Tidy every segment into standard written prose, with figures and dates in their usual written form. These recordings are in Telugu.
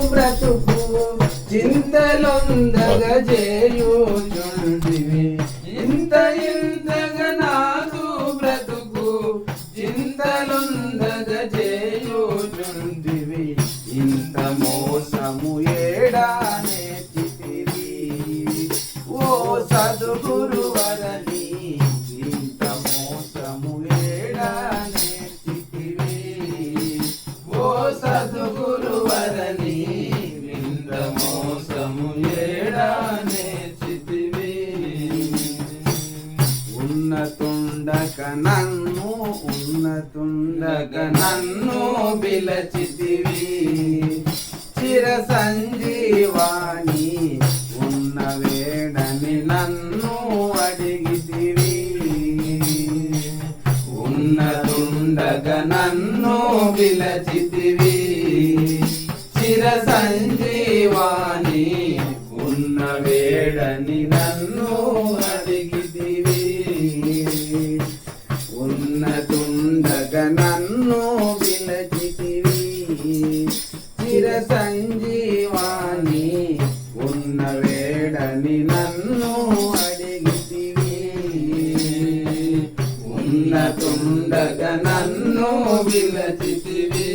బ్రతుకు చింతలొందగ చేయుచుంటివి ఇంత ఇంతగా నాదు బ్రతుకు చింతలొందగ చేయుచుంటివి ఇంత మోసము ఏడానే చితివి ఓ సద్గురువరని ఇంత మోసము ఏడానే చితివి ఓ సద్గురువరని ఇంత మోసము ఏడానే చితివి ఉన్నతుండక నన్ను బిలచితివి చిర సంజీవాని ఉన్న వేడని నన్ను అడిగితివి ఉన్నతుండగ నన్ను బిలచితివి చిర సంజీవాని ఉన్న వేడని నన్ను అడిగితివి ఉన్నతుండగ నన్ను బిలచితివి చిర సంజీవాని ఉన్న వేడని నన్ను అడిగితివి ఉన్నతుండగ నన్ను బిలచితివి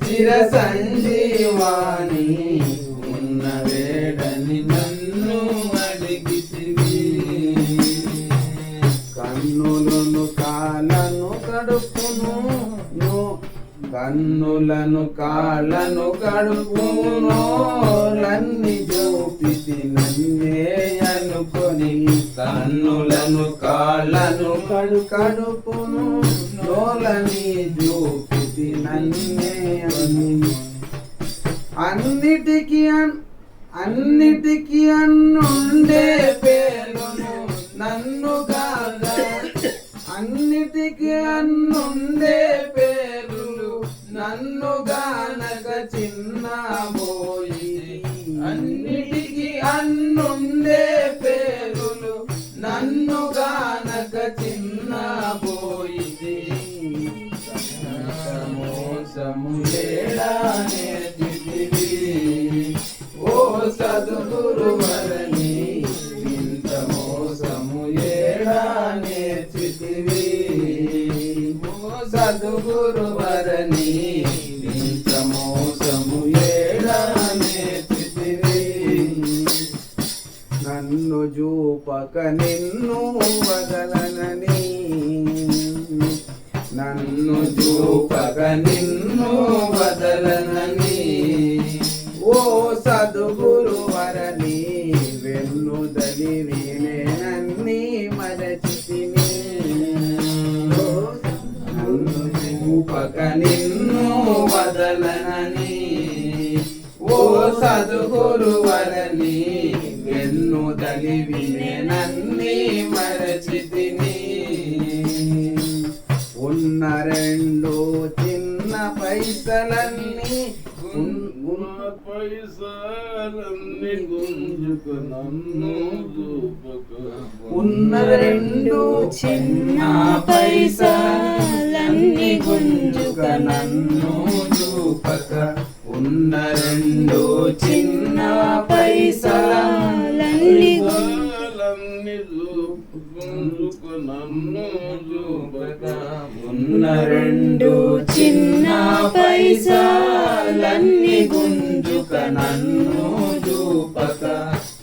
చిర సంజీవాని ఉన్న వేడని నన్ను అడిగితివి కన్నులను కాళ్ళను కడుపును కన్నులను కాళ్ళను కడుపును లన్ని చూపితి నన్నే అనుకొని కన్నులను కాళ్ళను కడుపును నోలని చూపితి నన్నే అని అన్నిటికీ అన్నుండే పేరును నన్ను కాక అన్నిటికీ అన్నుండే పేరులు నన్ను గానక చిన్నబోయి అన్నిటికీ అన్నుండే పేరులు నన్ను గానక చిన్నబోయి మోసము ఏడానే చితివి ఓ సద్గురువరని ఇంత మోసము ఏడానే చితివి ఓ సద్గురువరని ఇంత మోసము ఏడానే చితివి నన్ను చూపక నిన్ను వదలనని నన్ను చూపక నిన్ను వదలనని ఓ సద్గురువరని వెన్నుదలివి నేనన్ని మరచితిని నన్ను చూపక నిన్ను వదలనని ఓ సద్గురువరని వెన్నుదలివి నేనన్ని మరచితిని ఉన్న రెండు చిన్న పైసలన్నీ పైసలన్నీ గుంజుక నన్ను ఉన్న రెండు చిన్న పైసలన్నీ గుంజుక నన్ను చూపక ఉన్న రెండు చిన్న పైసలన్నీ గుంజుక నన్ను చూపక ఉన్న రెండు చిన్న పైసలన్నీ గుంజుక నన్ను చూపక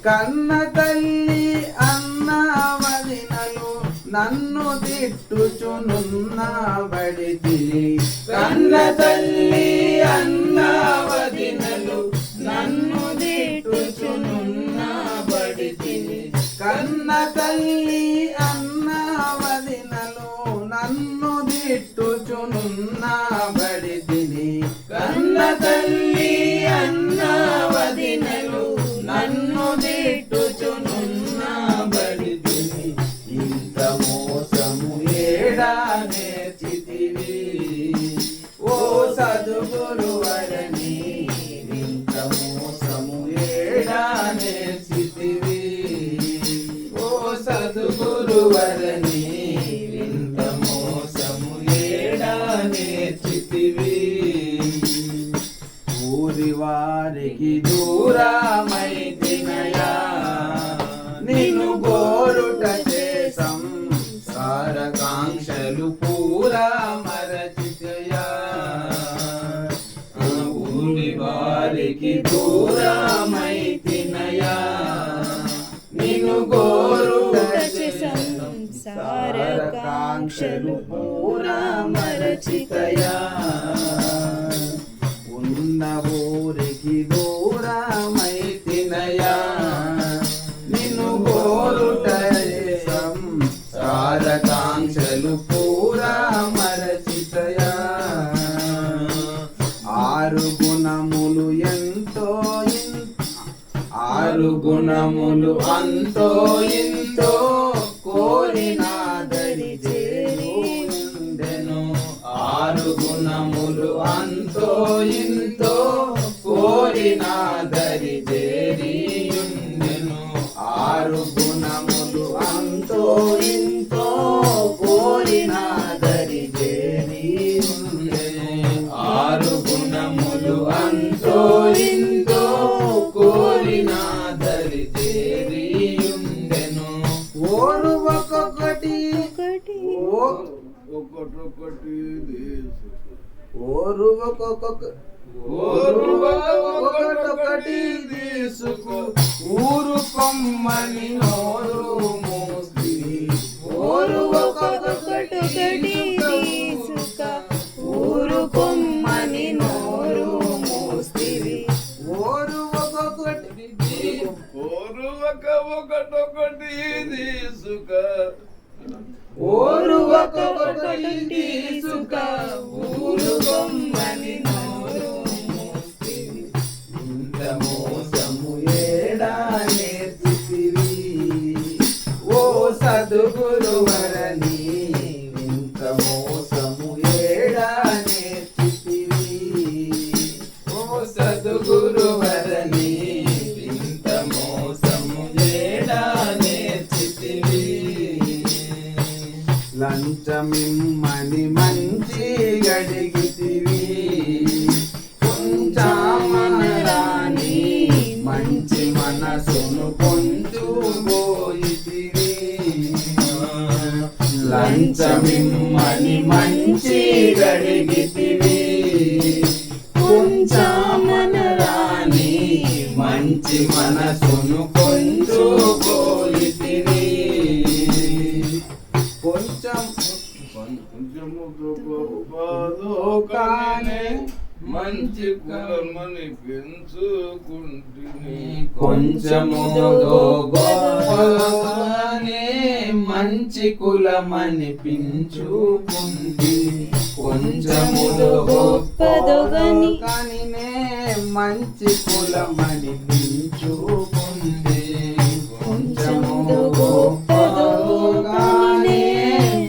కన్న తల్లి అన్న వదినలు నన్ను తిట్టుచునున్న బడితి కన్న తల్లి అన్న వదినలు నన్ను తిట్టుచునున్న బడితి కన్న తల్లి అన్న వదినలు నన్ను తిట్టుచునున్న బడితిని కన్న తల్లి అన్న వదినలు నన్ను తిట్టుచునున్న బడితిని ఇంత మోసము ఏడానే చితివి ఓ సద్గురువరని ఇంత మోసము ఏడానే చితివి ఓ సద్గురువరని ఇంత మోసము ఏడానే చితివి ఊరి వారికి దూరమైతినయా నిన్ను గోరుట చేసం సారకాంక్షలు పూరా మరచితయా ఊరి వారికి దూరమైతినయా నిన్ను గోరుట చేసం సారకాంక్షలు పూరా మరచితయా ఉన్న ఊరికి దూరమైతినయా నిన్ను గోరుట చేసం సారకాంక్షలు పూరా మరచితయా ఆరు గుణములు ఎంతో ఆరు గుణములు అంతో ఇంతో కోరినాదరి చేరుండెను ఆరు గుణములు అంతో ఇంతో కోరినాదరి చేరియుండెను ఆరు గుణములు అంతో ఇంతో కోరినాదరి చేరియుండెను ఆరు గుణములు అంతో ఇంతో కోరినాదరి చేరియుండెను ఓరు ఒక్కొక్కటి ఒక్కొక్కటి ఓరు ఒక్కొక్కటి తీసుకు ఊరు కొమ్మని నోరు మోసి ఓరు ఒక్కొక్కటి తీసుక ఊరు కొమ్మని నోరు మోస్తివి ఓరు ఒక్కొక్కటి ఒకటొకటి తీసుక ఓరు ఒక్కొక్కటి తీసుక ఊరు కొమ్మని నోరు మోస్తివి ఇంత మోసము ఏడా నేర్చితివి ఓ సద్గురువరని ఇంత మోసము ఏడా నేర్చితివి ఓ సద్గురువరని ఇంత మోసము ఏడా నేర్చితివి లంచమిమ్మని మంచి గడిగితివి కొంచెమనరాని మంచి మనసును కొంచుపోయితివి లంచమిమ్మని మంచి గడిగితివి కొంచెమనరాని మంచి మనసును కొంచుపోయితివి కొంచెము గొప్పదోకానే మంచి కులమని పెంచుకుంటుని కొంచెము గొప్పగానే మంచి కులమని పించుకుంది కొంచెము గొప్పదొగని కానినే మంచి కులమని పించుకుంది కొంచెము గొప్పదొగని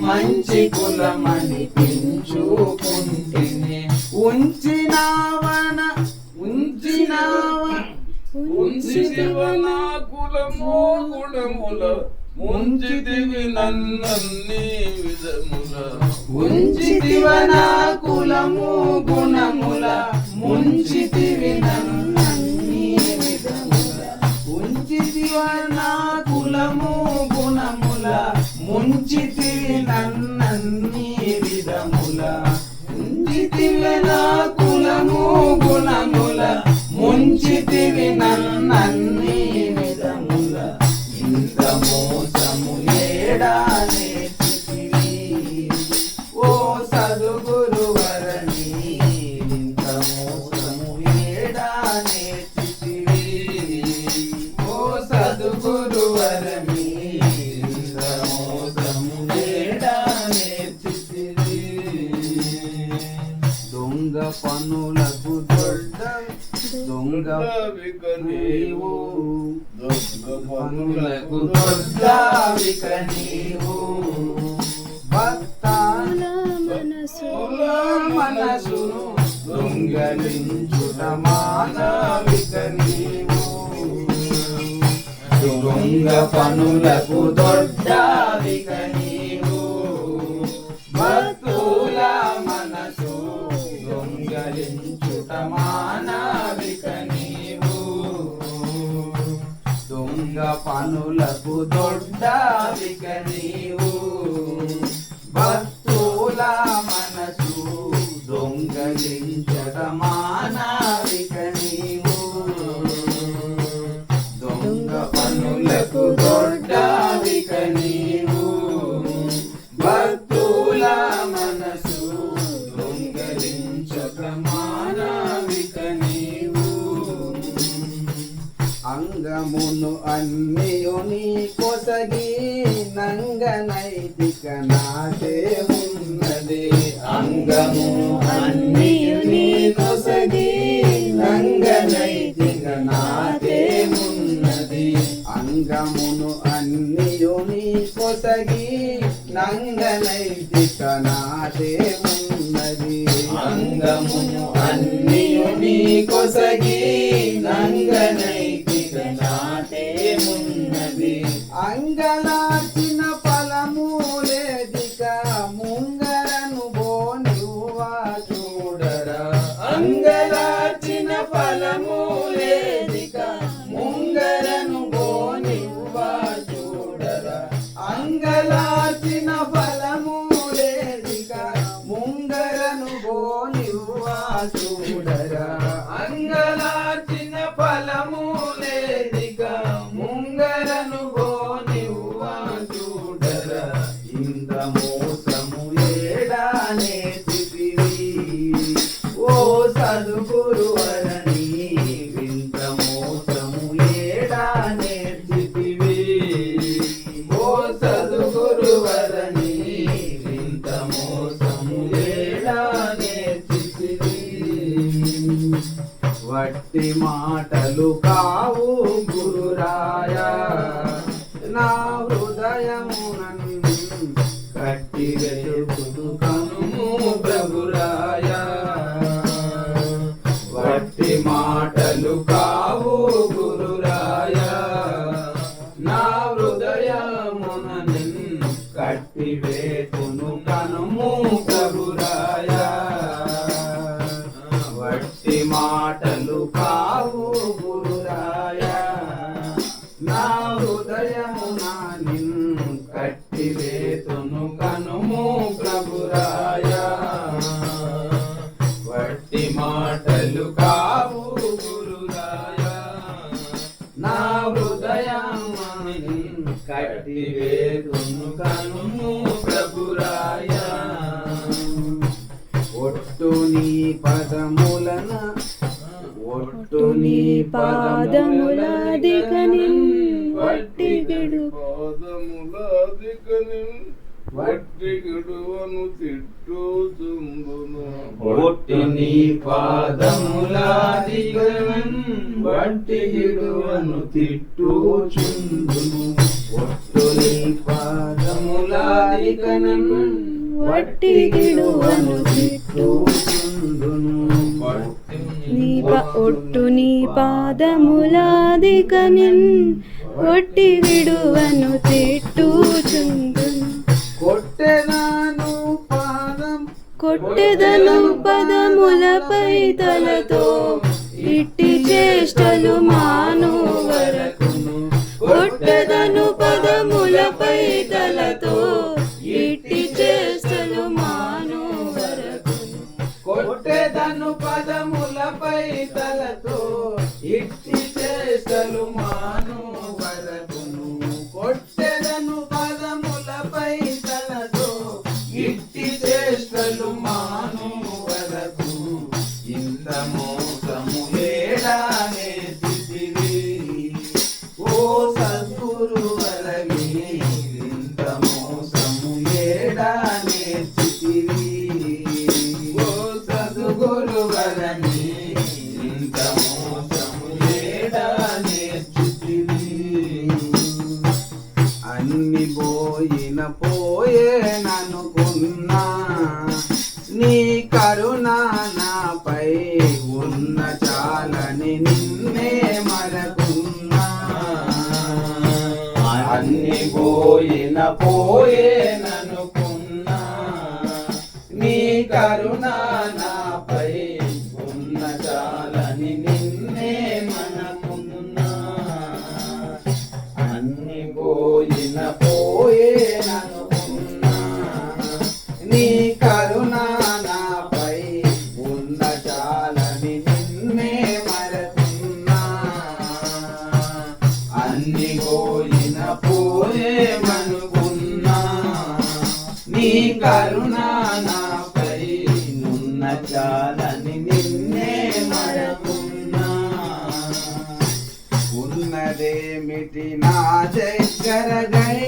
మంచి కులమని పించుకుంటిని ఉంచినావన ఉంచితివనా కులము గుణముల ముంచితివి నన్నన్ని విధముల ఉంచితివనా కులము గుణముల ముంచితివి నన్నన్ని విధముల ఉంచితివనా కులము గుణముల ముంచితివి నన్నన్ని విధముల ఉంచితివనా కులము గుణముల ముంచితివి నన్నన్ని విధముల ఇంత మోసము ఏడా నేర్చితివి ఓ సద్గురువరని ఇంత మోసము ఏడా నేర్చితివి ఓ సద్గురువరని ఇంత మోసము ఏడా నేర్చితివి దొంగ పనులకు దొంగ నీవు పనులకు దొడ్డావిక నీవు భక్తాల మనసును దొంగలించుట మానవిక నీవు దొంగ పనులకు దొడ్డావిక నీవు భక్తుల మనసు దొంగలించుట మానవిక ఇక నీవు దొంగ పనులకు దొడ్డావిక నీవు భక్తుల మనసు దొంగలించడమానావిక నీవు దొంగ పనులకు దొడ్డావిక నీవు భక్తుల మనసు దొంగలించడమానావిక నీవు అంగమును అన్నియుని కొసగి నంగనైతిక నాటే ఉన్నది అంగము అన్నియుని కొసగి నంగనైతిక నాటే ఉన్నది అంగమును అన్నియుని కొసగి నంగనైతిక నాటే ఉన్నది అంగమును అన్నియుని కొసగి నంగనైతిక నాటే ఉన్నది అంగలార్చిన ఫలములేదిక ముంగరను బోనివ్వా చూడరా అంగలార్చిన ఫలములేదిక ముంగరను బోనివ్వా చూడరా అంగలార్చిన ఫలములేదిక ముంగరను బోనివ్వా చూడరా అంగలార్చిన ఫలములేదిక ముంగరను బోనివ్వా చూడరా ఇంత మోసము ఏడానే తిరిగి ఓ సద్గురువరని ఇంత మోసము ఏడానే తిరిగి ఓ సద్గురువరని ఇంత మోసము ఏడానే తిరిగి వట్టి మాటలు కావు గురురాయా నా హృదయమునన్ను కట్టి వెతుకుదు కనుము ప్రభురాయా వట్టి మాటలు కావు గురురాయా నా హృదయమునన్ను కట్టి వేతును కనుము ప్రభురాయా వట్టి మాటలు కావు గురురాయా నా హృదయమున నిన్ను కట్టి వేతును కనుము ప్రభురాయా వట్టి మాటలు కావు గురురాయా నా హృదయమున నిన్ను కట్టి వేతును కనుము ప్రభురాయా ఒట్టు నీ పదములన ఒట్టు నీ పాదములాదికని వట్టిగడు పాదములాదికని వట్టిగడువను తిట్టుచుందును ఒట్టు నీ పాదములాదికని వట్టిగిడువను తిట్టుచుందును ఒట్టు నీ పాదములాదికని వట్టిగిడువను తిట్టుచుందును ఒట్టు నీ పాదములాదికని వట్టిగిడువను తిట్టుచుందును కొట్టెదను పదములపై తలతో ఇట్టి చేష్టలు మాను వరకును కొట్టెదను పదములపై తలతో ఇట్టి చేష్టలు మాను వరకును కొట్టెదను పదములపై తలతో ఇట్టి చేష్టలు మాను వరకును కొట్టెదను పదములపై తలతో ఇట్టి చేష్టలు మాను వరకు ఇంత మోసము ఏడానే తిరిగి ఓ సద్గురువరని ఇంత మోసము ఏడానే తిరిగి ఓ సద్గురువరని ఇంత మోసము ఏడానే తిరిగి అన్ని పోయిన పోయేననుకున్నా నీ కరుణ నాపై ఉన్న చాలని నిన్నే మరకున్నా అన్ని పోయిన పోయేననుకున్నా నీ కరుణ నాపై ఉన్న చాలని నిన్నే కరుణ నాపై నున్న చాలని నిన్నే మరకున్నా ఉన్నదేమిటి నా దగ్గర గై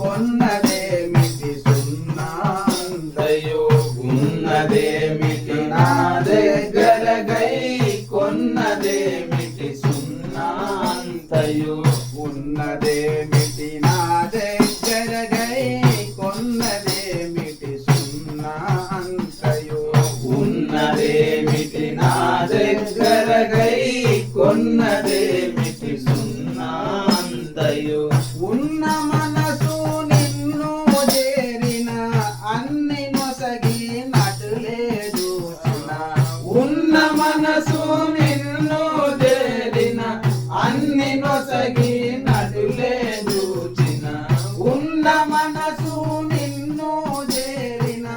కొన్నదేమిటి సున్నాంతయో ఉన్నదేమిటి నా దగ్గర గై కొన్నదేమిటి సున్నాంతయో ఉన్నదేమిటి నా దగ్గర గై కొన్నదేమిటి సున్నాంతయో ఉన్నదేమిటి నా దగ్గర గై కొన్నదేమిటి సున్నాంతయో ఉన్న మనసు నిన్ను చేరిన అన్ని నొసగి నటులేదు ఉన్న మనసు నిన్ను చేరిన అన్ని నొసగి నటులేదు ఉన్న మనసు నిన్ను చేరిన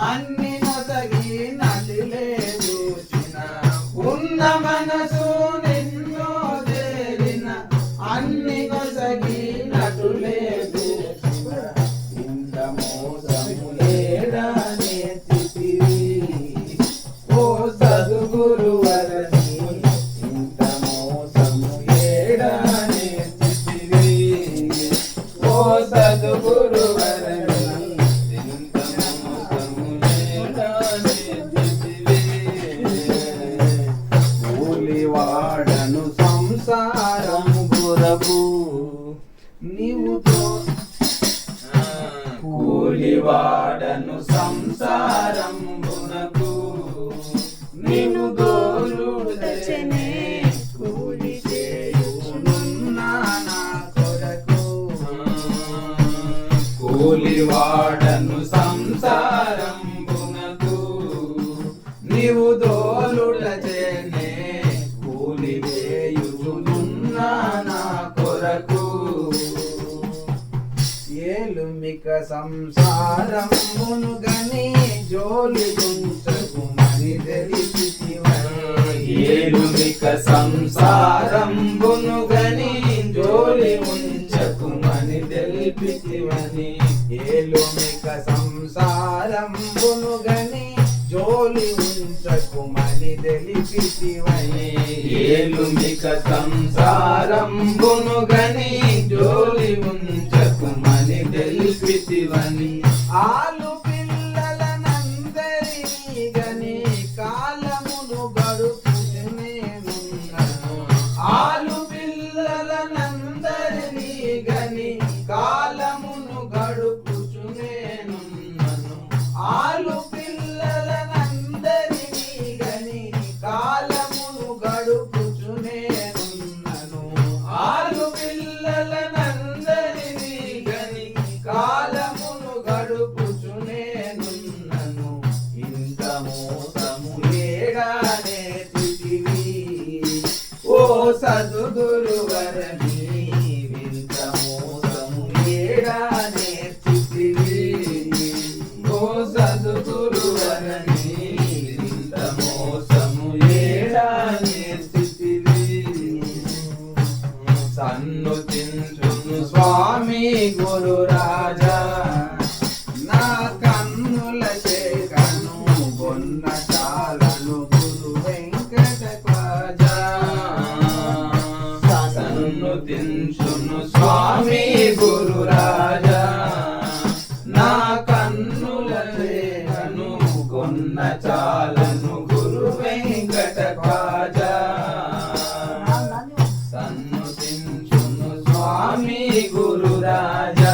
అన్ని నొసగి నటులేదు ఉన్న మనసు నిన్ను చేరిన అన్ని నొసగి నటులేదు ఇంత మోసము లేడానే తిరిగి ఓ సద్గురువరని ఇంత మోసము లేడానే తిరిగి ఓ సద్గురువరని ఇంత మోసము లేడానే కూలివాడను సంసారం గురపు నీవుతో కూలివాడను సంసారం గునకు నీవు దోరుడచనే కూలి చేయునున్నా నా కొరకు కూలివాడను సంసారం గునకు నీవు దోలుడచనే కూలి చేయునున్నా నా కొరకు ఏలుమిక సంసారం మునుగని జోలి గుంచకు మరి తెలిసితివని ఏలుమిక సంసారం మునుగని జోలి ఉంచకు మని తెలిపితివని ఏలుమిక సంసారం మునుగని జోలి ఉంచకు మని తెలిపితివని ఏలుమిక సంసారం మునుగని జోలి ఉంచకు మని తెలిపితివని ఆలు పిల్లలనందరినీ గని కాలమును గడుపునేనున్నను ఆలు పిల్లలనందరినీ గని కాలమును గడుపుచునేనున్నను ఆలు పిల్లలనందరినీ గని కాలమును గడుపుచునేనున్నను ఆలు పిల్లలనందరినీ గని కాలమును గడుపుచునేనున్నను ఇంత మోసము లేడానే తిరిగి ఓ సద్గురువరని ఇంత మోసము లేడానే తిరిగి ఓ సద్గురువరని ఇంత మోసము లేడానే తిరిగి సన్నుతించును స్వామి గురు రాజా నా కన్నుల చేకను బొన్న చాలను గురు వెంకట రాజా సన్నుతించును స్వామి గురు రాజా నా కన్నుల చేకను కొన్న చాలను గురు వెంకట రాజా సన్నుతించును స్వామి గురు రాజా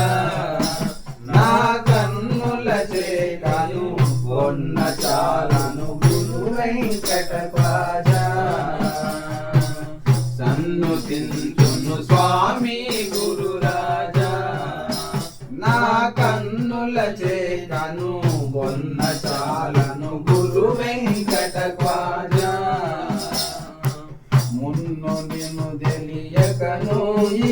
నా కన్నుల చేకను కొన్న చాలను గురు వెంకట రాజా సన్నుతించును స్వామి గురు రాజా నా కన్నుల చేకను కొన్న చాలను గురు వెంకట రాజా మున్ను నిన్ను తెలియకను ఈ